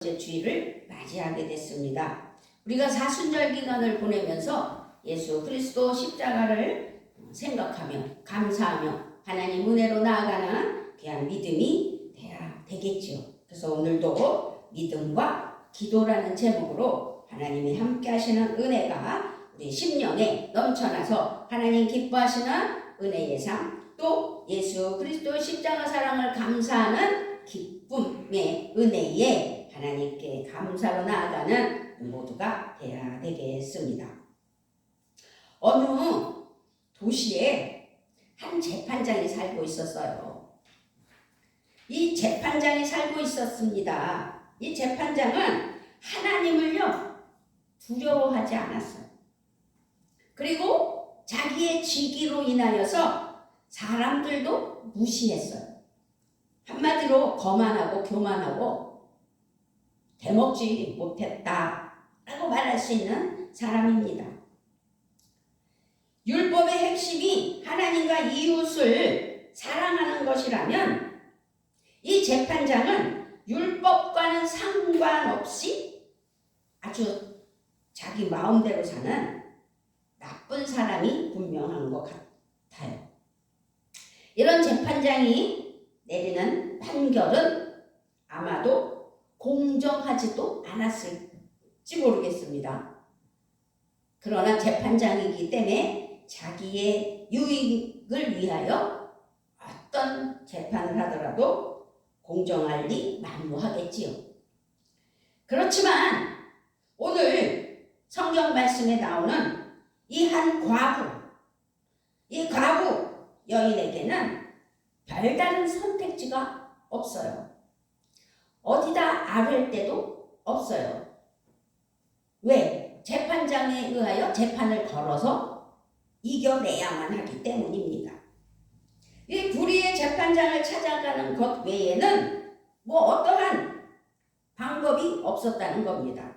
번째 주일을 맞이하게 됐습니다. 우리가 사순절 기간을 보내면서 예수 그리스도 십자가를 생각하며 감사하며 하나님 은혜로 나아가는 귀한 믿음이 돼야 되겠지요. 그래서 오늘도 믿음과 기도라는 제목으로 하나님이 함께 하시는 은혜가 우리 심령에 넘쳐나서 하나님 기뻐하시는 은혜의 삶, 또 예수 그리스도 십자가 사랑을 감사하는 기쁨의 은혜에 하나님께 감사로 나아가는 모두가 되어야 되겠습니다. 어느 도시에 한 재판장이 살고 있었어요. 이 재판장이 살고 있었습니다. 이 재판장은 하나님을요 두려워하지 않았어요. 그리고 자기의 직위로 인하여서 사람들도 무시했어요. 한마디로 거만하고 교만하고 대먹지 못했다라고 말할 수 있는 사람입니다. 율법의 핵심이 하나님과 이웃을 사랑하는 것이라면 이 재판장은 율법과는 상관없이 아주 자기 마음대로 사는 나쁜 사람이 분명한 것 같아요. 이런 재판장이 내리는 판결은 아마도 공정하지도 않았을지 모르겠습니다. 그러나 재판장이기 때문에 자기의 유익을 위하여 어떤 재판을 하더라도 공정할 리 만무하겠지요. 그렇지만 오늘 성경 말씀에 나오는 이 한 과부, 이 과부 여인에게는 별다른 선택지가 없어요. 어디다 아랠 데도 없어요. 왜? 재판장에 의하여 재판을 걸어서 이겨내야만 하기 때문입니다. 이 불의의 재판장을 찾아가는 것 외에는 어떠한 방법이 없었다는 겁니다.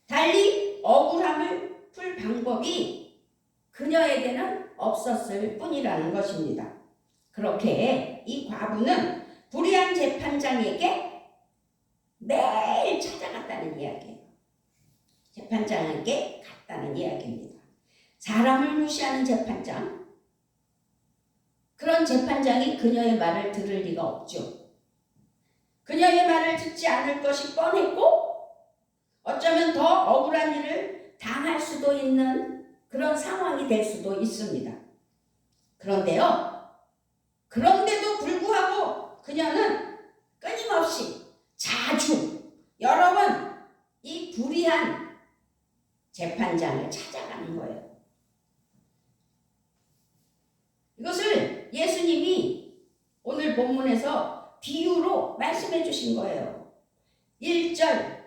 달리 억울함을 풀 방법이 그녀에게는 없었을 뿐이라는 것입니다. 그렇게 이 과부는 불의한 재판장에게 매일 찾아갔다는 이야기예요. 재판장에게 갔다는 이야기입니다. 사람을 무시하는 재판장, 그런 재판장이 그녀의 말을 들을 리가 없죠. 그녀의 말을 듣지 않을 것이 뻔했고 어쩌면 더 억울한 일을 당할 수도 있는 그런 상황이 될 수도 있습니다. 그런데도 불구하고 그녀는 끊임없이 자주 여러 번 이 불의한 재판장을 찾아가는 거예요. 이것을 예수님이 오늘 본문에서 비유로 말씀해 주신 거예요. 1절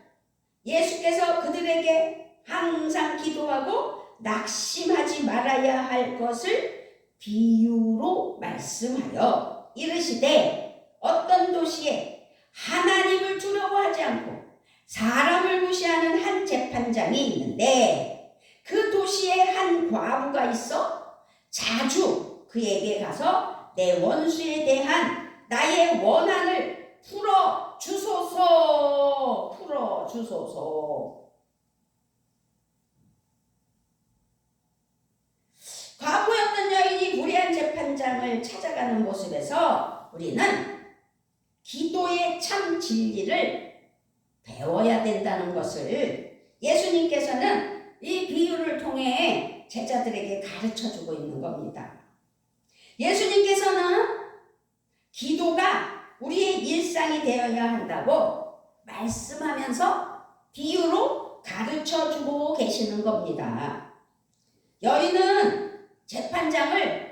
예수께서 그들에게 항상 기도하고 낙심하지 말아야 할 것을 비유로 말씀하여 이르시되 어떤 도시에 하나님을 두려워하지 않고 사람을 무시하는 한 재판장이 있는데 그 도시에 한 과부가 있어 자주 그에게 가서 내 원수에 대한 나의 원한을 풀어주소서. 과부였던 여인이 불의한 재판장을 찾아가는 모습에서 우리는 기도의 참 진리를 배워야 된다는 것을 예수님께서는 이 비유를 통해 제자들에게 가르쳐주고 있는 겁니다. 예수님께서는 기도가 우리의 일상이 되어야 한다고 말씀하면서 비유로 가르쳐주고 계시는 겁니다. 여인은 재판장을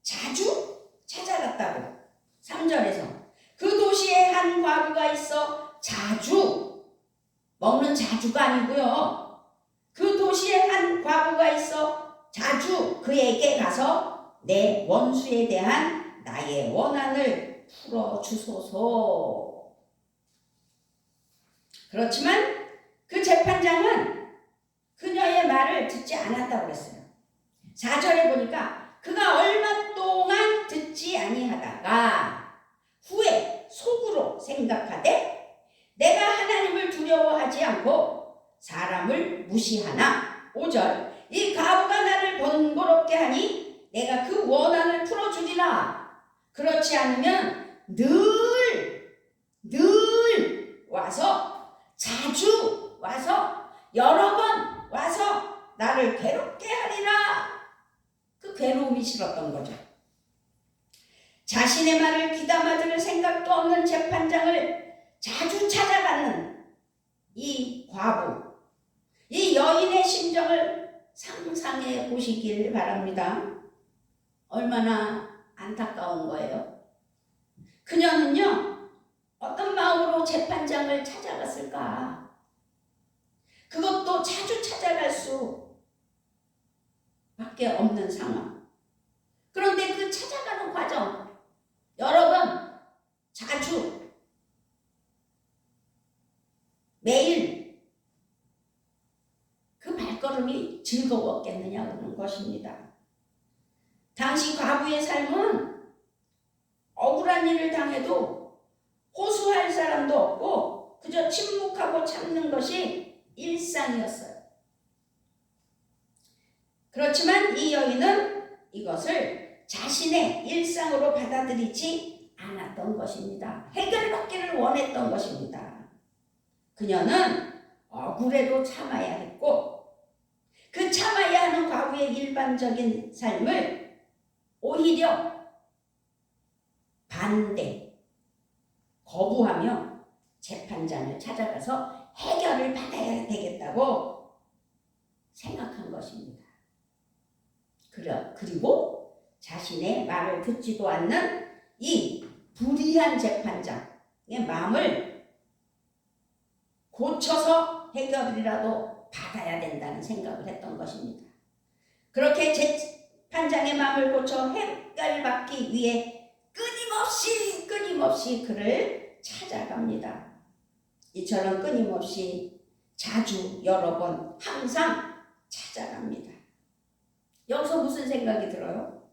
자주 찾아갔다고 3절에서 그 도시에 한 과부가 있어 자주 먹는 자주가 아니고요. 그 도시에 한 과부가 있어 자주 그에게 가서 내 원수에 대한 나의 원한을 풀어주소서. 그렇지만 그 재판장은 그녀의 말을 듣지 않았다고 그랬어요. 4절에 보니까 그가 얼마 동안 듣지 아니하다가 후에 속으로 생각하되 무시하나 5절 이 과부가 나를 번거롭게 하니 내가 그 원한을 풀어주리라. 그렇지 않으면 늘 와서 자주 와서 여러 번 와서 나를 괴롭게 하리라. 그 괴로움이 싫었던 거죠. 자신의 말을 귀담아 들을 생각도 없는 재판장을 자주 찾아가는 이 과부, 이 여인의 심정을 상상해 보시길 바랍니다. 얼마나 안타까운 거예요. 그녀는요, 어떤 마음으로 재판장을 찾아갔을까? 그것도 자주 찾아갈 수밖에 없는 상황. 그런데 그 찾아가는 과정, 여러 번, 자주, 매일 그 발걸음이 즐거웠겠느냐는 것입니다. 당시 과부의 삶은 억울한 일을 당해도 호소할 사람도 없고 그저 침묵하고 참는 것이 일상이었어요. 그렇지만 이 여인은 이것을 자신의 일상으로 받아들이지 않았던 것입니다. 해결받기를 원했던 것입니다. 그녀는 억울해도 참아야 했고 그 참아야 하는 과부의 일반적인 삶을 오히려 거부하며 재판장을 찾아가서 해결을 받아야 되겠다고 생각한 것입니다. 그리고 자신의 말을 듣지도 않는 이 불의한 재판장의 마음을 고쳐서 해결이라도 받아야 된다는 생각을 했던 것입니다. 그렇게 재판장의 마음을 고쳐 해결받기 위해 끊임없이 그를 찾아갑니다. 이처럼 끊임없이 자주 여러 번 항상 찾아갑니다. 여기서 무슨 생각이 들어요?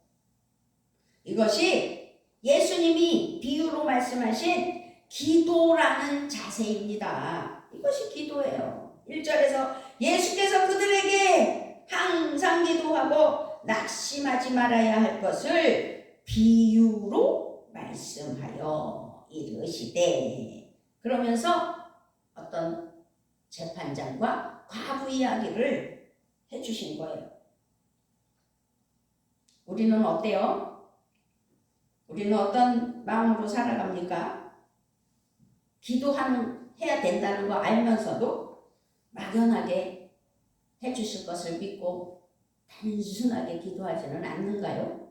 이것이 예수님이 비유로 말씀하신 기도라는 자세입니다. 이것이 기도예요. 1절에서 예수께서 그들에게 항상 기도하고 낙심하지 말아야 할 것을 비유로 말씀하여 이르시되, 그러면서 어떤 재판장과 과부 이야기를 해주신 거예요. 우리는 어때요? 우리는 어떤 마음으로 살아갑니까? 해야 된다는 거 알면서도 막연하게 해주실 것을 믿고 단순하게 기도하지는 않는가요?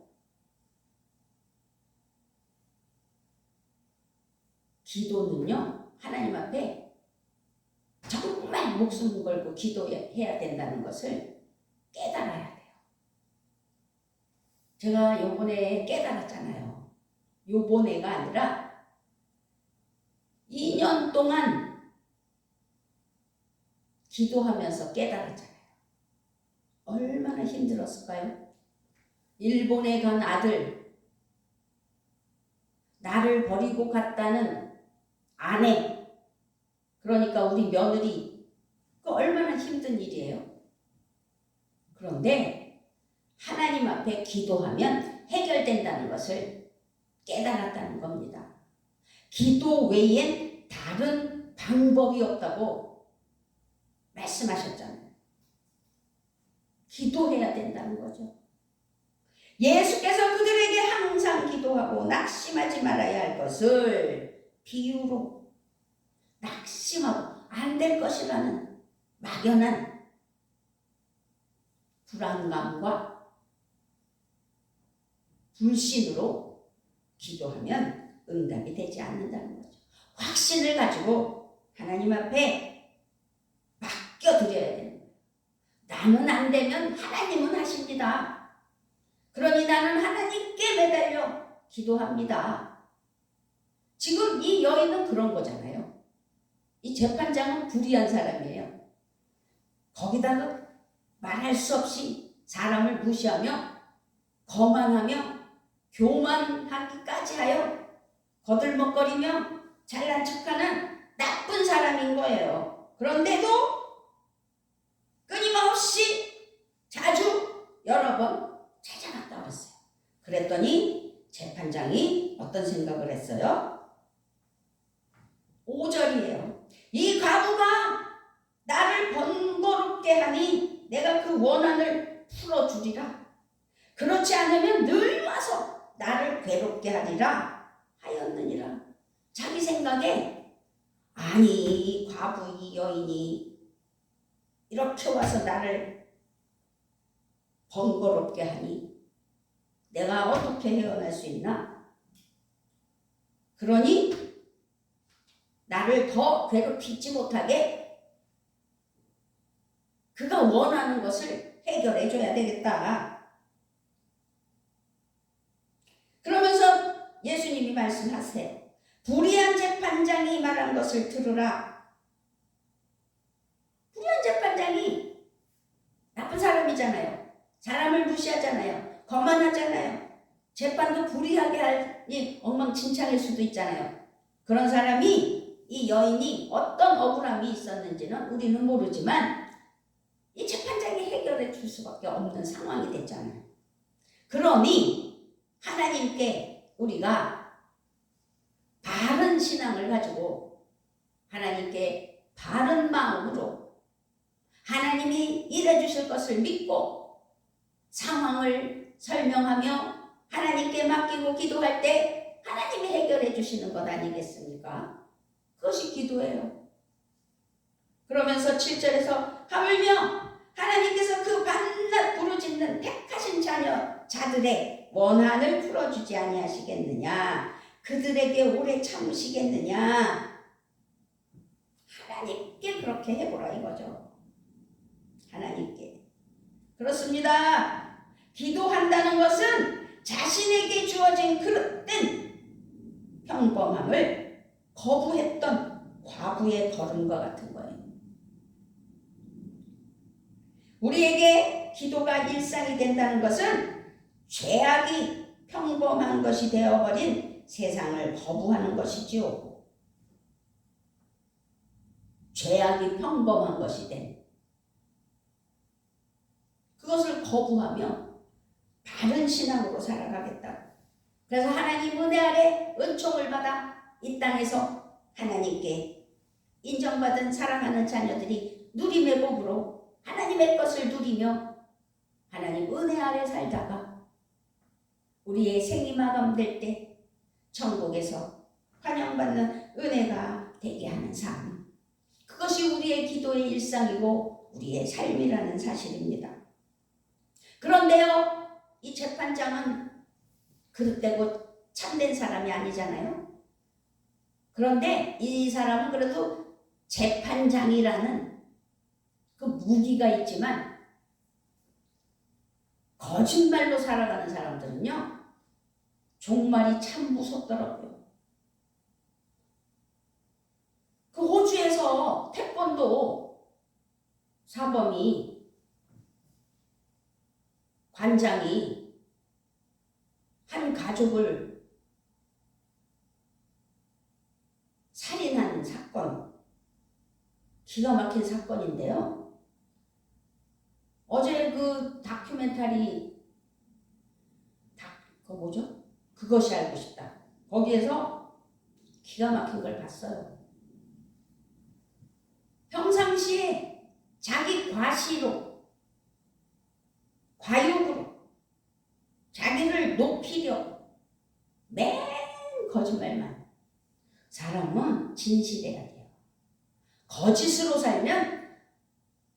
기도는요, 하나님 앞에 정말 목숨 걸고 기도해야 된다는 것을 깨달아야 돼요. 제가 요번에 깨달았잖아요. 요번에가 아니라 2년 동안 기도하면서 깨달았잖아요. 얼마나 힘들었을까요? 일본에 간 아들, 나를 버리고 갔다는 아내, 그러니까 우리 며느리, 그 얼마나 힘든 일이에요. 그런데 하나님 앞에 기도하면 해결된다는 것을 깨달았다는 겁니다. 기도 외엔 다른 방법이 없다고 말씀하셨잖아요. 기도해야 된다는 거죠. 예수께서 그들에게 항상 기도하고 낙심하지 말아야 할 것을 비유로, 낙심하고 안 될 것이라는 막연한 불안감과 불신으로 기도하면 응답이 되지 않는다는 거죠. 확신을 가지고 하나님 앞에 맡겨드려야 됩니다. 나는 안 되면 하나님은 하십니다. 그러니 나는 하나님께 매달려 기도합니다. 지금 이 여인은 그런 거잖아요. 이 재판장은 불의한 사람이에요. 거기다가 말할 수 없이 사람을 무시하며 거만하며 교만하기까지 하여 거들먹거리며 잘난 척하는 나쁜 사람인 거예요. 그런데도 어떤 생각을 했어요? 5절이에요. 이 과부가 나를 번거롭게 하니 내가 그 원한을 풀어주리라. 그렇지 않으면 늘 와서 나를 괴롭게 하리라 하였느니라. 자기 생각에 아니 이 과부 이 여인이 이렇게 와서 나를 번거롭게 하니 내가 어떻게 헤어날 수 있나? 그러니 나를 더 괴롭히지 못하게 그가 원하는 것을 해결해 줘야 되겠다. 그러면서 예수님이 말씀하세요. 불의한 재판장이 말한 것을 들으라. 불의한 재판장이 나쁜 사람이잖아요. 사람을 무시하잖아요. 거만하잖아요. 재판도 불의하게 하니 엉망진창일 수도 있잖아요. 그런 사람이 이 여인이 어떤 억울함이 있었는지는 우리는 모르지만 이 재판장이 해결해 줄 수밖에 없는 상황이 됐잖아요. 그러니 하나님께 우리가 바른 신앙을 가지고 하나님께 바른 마음으로 하나님이 일해 주실 것을 믿고 상황을 설명하며 하나님께 맡기고 기도할 때 하나님이 해결해 주시는 것 아니겠습니까? 그것이 기도예요. 그러면서 7절에서 하물며 하나님께서 그 밤낮 부르짖는 택하신 자들의 원한을 풀어주지 아니하시겠느냐? 그들에게 오래 참으시겠느냐? 하나님께 그렇게 해보라 이거죠. 하나님께. 그렇습니다. 기도한다는 것은 자신에게 주어진 그릇된 평범함을 거부했던 과부의 걸음과 같은 거예요. 우리에게 기도가 일상이 된다는 것은 죄악이 평범한 것이 되어버린 세상을 거부하는 것이지요. 죄악이 평범한 것이 된 그것을 거부하며 바른 신앙으로 살아가겠다. 그래서 하나님 은혜 아래 은총을 받아 이 땅에서 하나님께 인정받은 사랑하는 자녀들이 누림의 복으로 하나님의 것을 누리며 하나님 은혜 아래 살다가 우리의 생이 마감될 때 천국에서 환영받는 은혜가 되게 하는 삶. 그것이 우리의 기도의 일상이고 우리의 삶이라는 사실입니다. 그런데요, 이 재판장은 그릇되고 참된 사람이 아니잖아요. 그런데 이 사람은 그래도 재판장이라는 그 무기가 있지만 거짓말로 살아가는 사람들은요, 종말이 참 무섭더라고요. 그 호주에서 태권도 사범이 관장이 한 가족을 살인한 사건, 기가 막힌 사건인데요. 어제 그 다큐멘터리 그거 뭐죠? 그것이 알고 싶다. 거기에서 기가 막힌 걸 봤어요. 평상시에 자기 과시로, 과욕으로 자기를 높이려 맨 거짓말만. 사람은 진실해야 돼요. 거짓으로 살면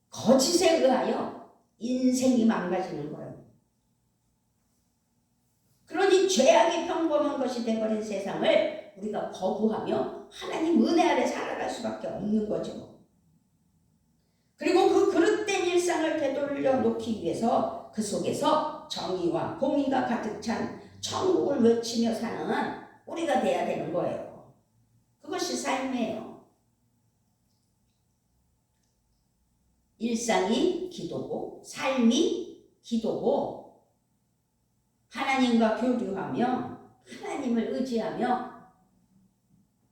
거짓에 의하여 인생이 망가지는 거예요. 그러니 죄악이 평범한 것이 되어버린 세상을 우리가 거부하며 하나님 은혜 아래 살아갈 수밖에 없는 거죠. 그리고 그 그릇된 일상을 되돌려 놓기 위해서 그 속에서 정의와 공의가 가득 찬 천국을 외치며 사는 우리가 돼야 되는 거예요. 그것이 삶이에요. 일상이 기도고 삶이 기도고 하나님과 교류하며 하나님을 의지하며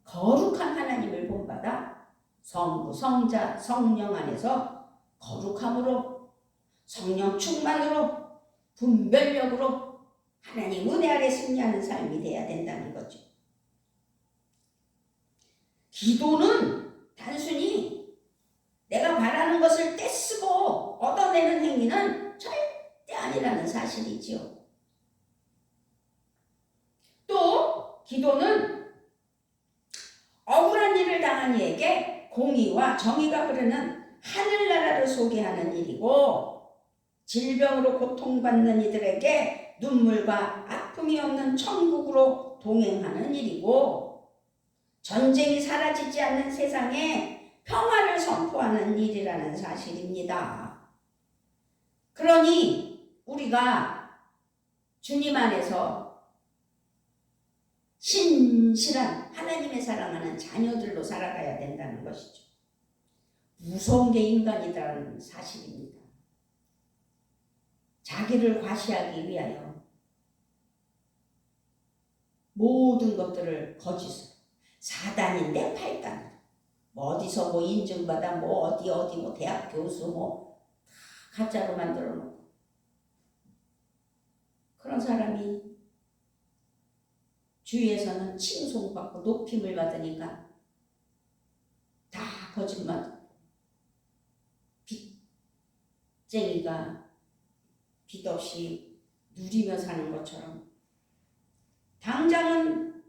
거룩한 하나님을 본받아 성부, 성자, 성령 안에서 거룩함으로 성령 충만으로 분별력으로 하나님 은혜 아래 승리하는 삶이 돼야 된다는 거죠. 기도는 단순히 내가 바라는 것을 떼쓰고 얻어내는 행위는 절대 아니라는 사실이지요. 또 기도는 억울한 일을 당한 이에게 공의와 정의가 흐르는 하늘나라를 소개하는 일이고, 질병으로 고통받는 이들에게 눈물과 아픔이 없는 천국으로 동행하는 일이고, 전쟁이 사라지지 않는 세상에 평화를 선포하는 일이라는 사실입니다. 그러니 우리가 주님 안에서 신실한 하나님의 사랑하는 자녀들로 살아가야 된다는 것이죠. 무서운 게 인간이라는 사실입니다. 자기를 과시하기 위하여 모든 것들을 거짓으로, 사단인데 팔단, 어디서 인증받아 어디 대학 교수 다 가짜로 만들어 놓고, 그런 사람이 주위에서는 칭송받고 높임을 받으니까 다 거짓말, 빚쟁이가 빚 없이 누리며 사는 것처럼, 당장은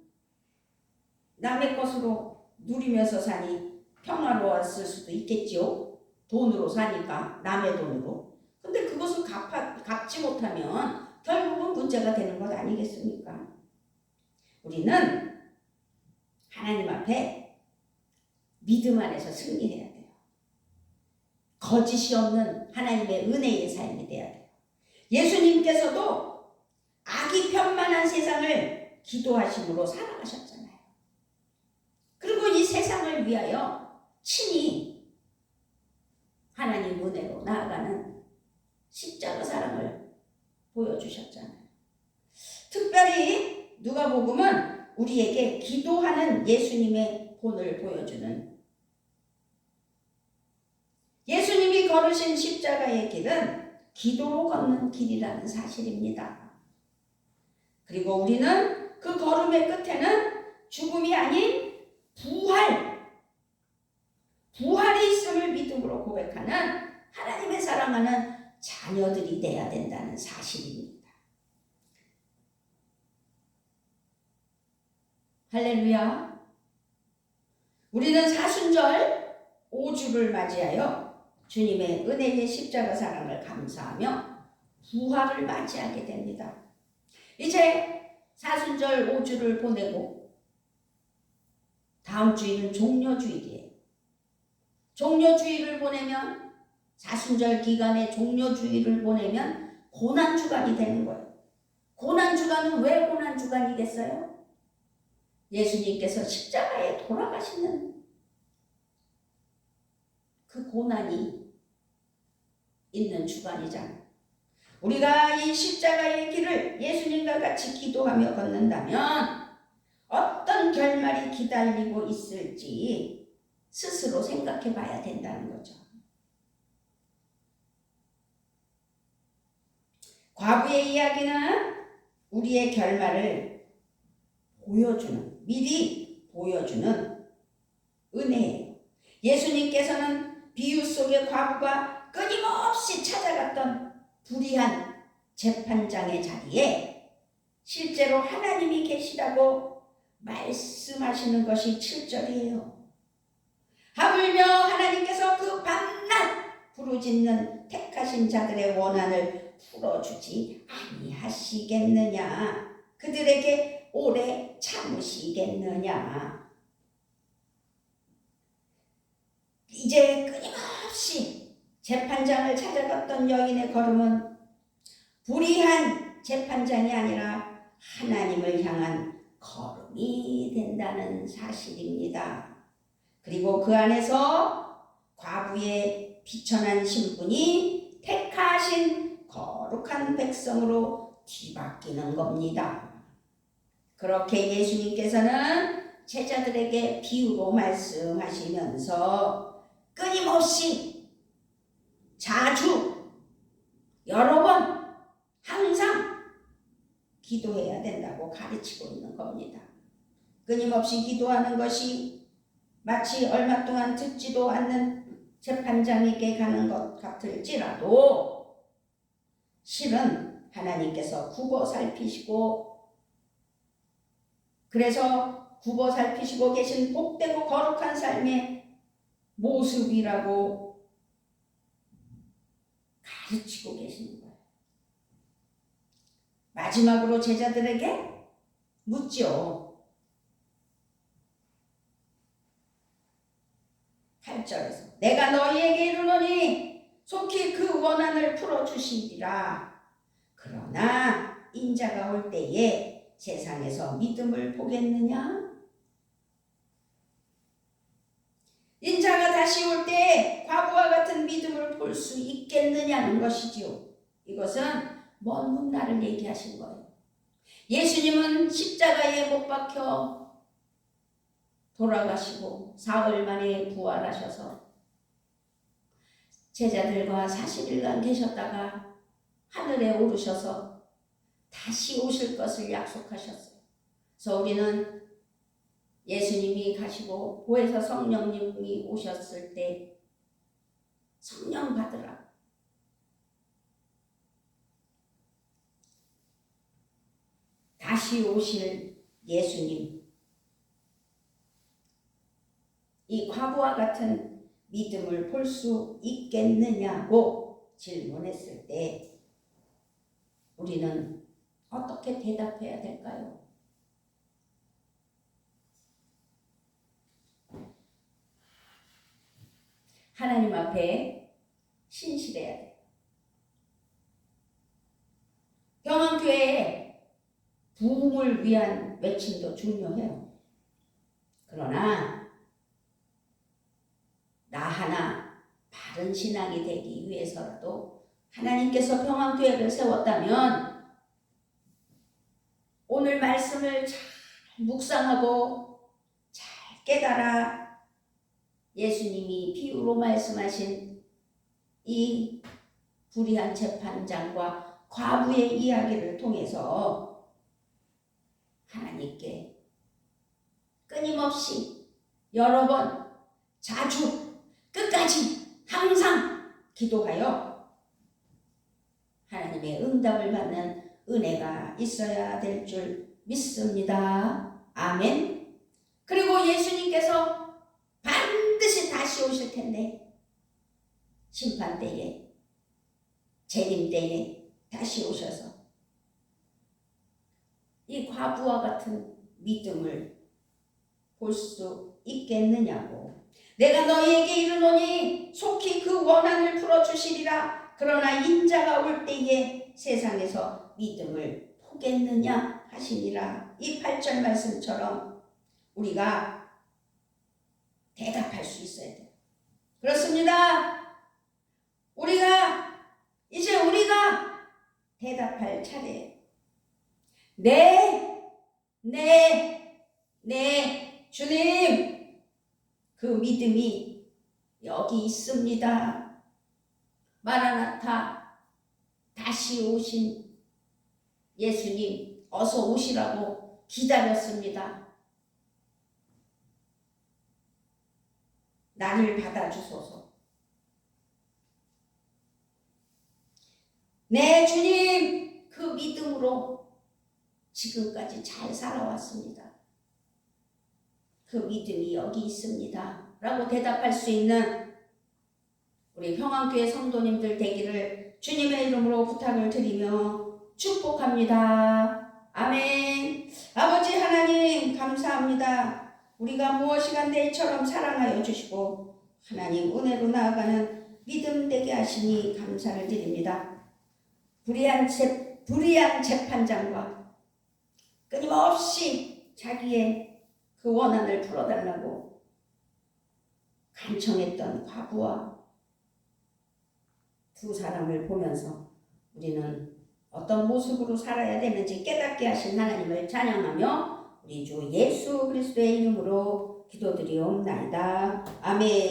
남의 것으로 누리면서 사니 평화로웠을 수도 있겠지요. 돈으로 사니까, 남의 돈으로. 근데 그것을 갚지 못하면 결국은 문제가 되는 것 아니겠습니까? 우리는 하나님 앞에 믿음 안에서 승리해야 돼요. 거짓이 없는 하나님의 은혜의 삶이 돼야 돼요. 예수님께서도 악이 편만한 세상을 기도하심으로 살아가셨잖아요. 그리고 이 세상을 위하여 친히 하나님 은혜로 나아가는 십자가 사랑을 보여주셨잖아요. 특별히 누가복음은 우리에게 기도하는 예수님의 본을 보여주는, 예수님이 걸으신 십자가의 길은 기도로 걷는 길이라는 사실입니다. 그리고 우리는 그 걸음의 끝에는 죽음이 아닌 부활이 있음을 믿음으로 고백하는 하나님의 사랑하는 자녀들이 되어야 된다는 사실입니다. 할렐루야. 우리는 사순절 5주를 맞이하여 주님의 은혜의 십자가 사랑을 감사하며 부활을 맞이하게 됩니다. 이제 사순절 5주를 보내고 다음 주일은 종려주일이에요. 종려주일을 보내면, 사순절 기간에 종려주일을 보내면 고난주간이 되는 거예요. 고난주간은 왜 고난주간이겠어요? 예수님께서 십자가에 돌아가시는 그 고난이 있는 주간이잖아요. 우리가 이 십자가의 길을 예수님과 같이 기도하며 걷는다면 어떤 결말이 기다리고 있을지 스스로 생각해 봐야 된다는 거죠. 과부의 이야기는 우리의 결말을 미리 보여주는 은혜예요. 예수님께서는 비유 속의 과부가 끊임없이 찾아갔던 불의한 재판장의 자리에 실제로 하나님이 계시다고 말씀하시는 것이 7절이에요. 하물며 하나님께서 그 밤낮 부르짖는 택하신 자들의 원한을 풀어주지 아니하시겠느냐? 그들에게 오래 참으시겠느냐? 이제 끊임없이 재판장을 찾아갔던 여인의 걸음은 불의한 재판장이 아니라 하나님을 향한 걸음이 된다는 사실입니다. 그리고 그 안에서 과부의 비천한 신분이 택하신 거룩한 백성으로 뒤바뀌는 겁니다. 그렇게 예수님께서는 제자들에게 비유로 말씀하시면서 끊임없이 자주 여러 번 항상 기도해야 된다고 가르치고 있는 겁니다. 끊임없이 기도하는 것이 마치 얼마 동안 듣지도 않는 재판장에게 가는 것 같을지라도 실은 하나님께서 굽어 살피시고, 그래서 굽어 살피시고 계신 복되고 거룩한 삶의 모습이라고 가르치고 계시는 거예요. 마지막으로 제자들에게 묻죠. 8절에서 내가 너희에게 이르노니 속히 그 원한을 풀어주시리라. 그러나 인자가 올 때에 세상에서 믿음을 보겠느냐? 인자가 다시 올 때 과부와 같은 믿음을 볼 수 있겠느냐는 것이지요. 이것은 먼 훗날을 얘기하신 거예요. 예수님은 십자가에 못 박혀 돌아가시고 사흘 만에 부활하셔서 제자들과 40일간 계셨다가 하늘에 오르셔서 다시 오실 것을 약속하셨어요. 그래서 우리는 예수님이 가시고 보혜사 성령님이 오셨을 때 성령 받으라. 다시 오실 예수님, 이 과부와 같은 믿음을 볼 수 있겠느냐고 질문했을 때 우리는 어떻게 대답해야 될까요? 하나님 앞에 신실해야 돼요. 평안교회에 부흥을 위한 외침도 중요해요. 그러나 나 하나 바른 신앙이 되기 위해서라도 하나님께서 평안교회를 세웠다면 오늘 말씀을 잘 묵상하고 잘 깨달아 예수님이 비유로 말씀하신 이 불의한 재판장과 과부의 이야기를 통해서 하나님께 끊임없이 여러 번 자주 끝까지 항상 기도하여 하나님의 응답을 받는 은혜가 있어야 될 줄 믿습니다. 아멘. 그리고 예수님께서 반드시 다시 오실 텐데 심판 때에 재림 때에 다시 오셔서 이 과부와 같은 믿음을 볼 수 있겠느냐고. 내가 너희에게 이르노니 속히 그 원한을 풀어주시리라. 그러나 인자가 올 때에 세상에서 믿음을 보겠느냐 하시니라. 이 8절 말씀처럼 우리가 대답할 수 있어야 돼요. 그렇습니다. 이제 우리가 대답할 차례예요. 네, 주님, 그 믿음이 여기 있습니다. 마라나타, 다시 오신 예수님, 어서 오시라고 기다렸습니다. 나를 받아주소서. 네, 주님, 그 믿음으로 지금까지 잘 살아왔습니다. 그 믿음이 여기 있습니다. 라고 대답할 수 있는 우리 평안교회 성도님들 되기를 주님의 이름으로 부탁을 드리며 축복합니다. 아멘. 아버지 하나님 감사합니다. 우리가 무엇이간데 이처럼 사랑하여 주시고 하나님 은혜로 나아가는 믿음 되게 하시니 감사를 드립니다. 불의한 재판장과 끊임없이 자기의 그 원한을 풀어달라고 간청했던 과부와 두 사람을 보면서 우리는 어떤 모습으로 살아야 되는지 깨닫게 하신 하나님을 찬양하며 우리 주 예수 그리스도의 이름으로 기도드리옵나이다. 아멘.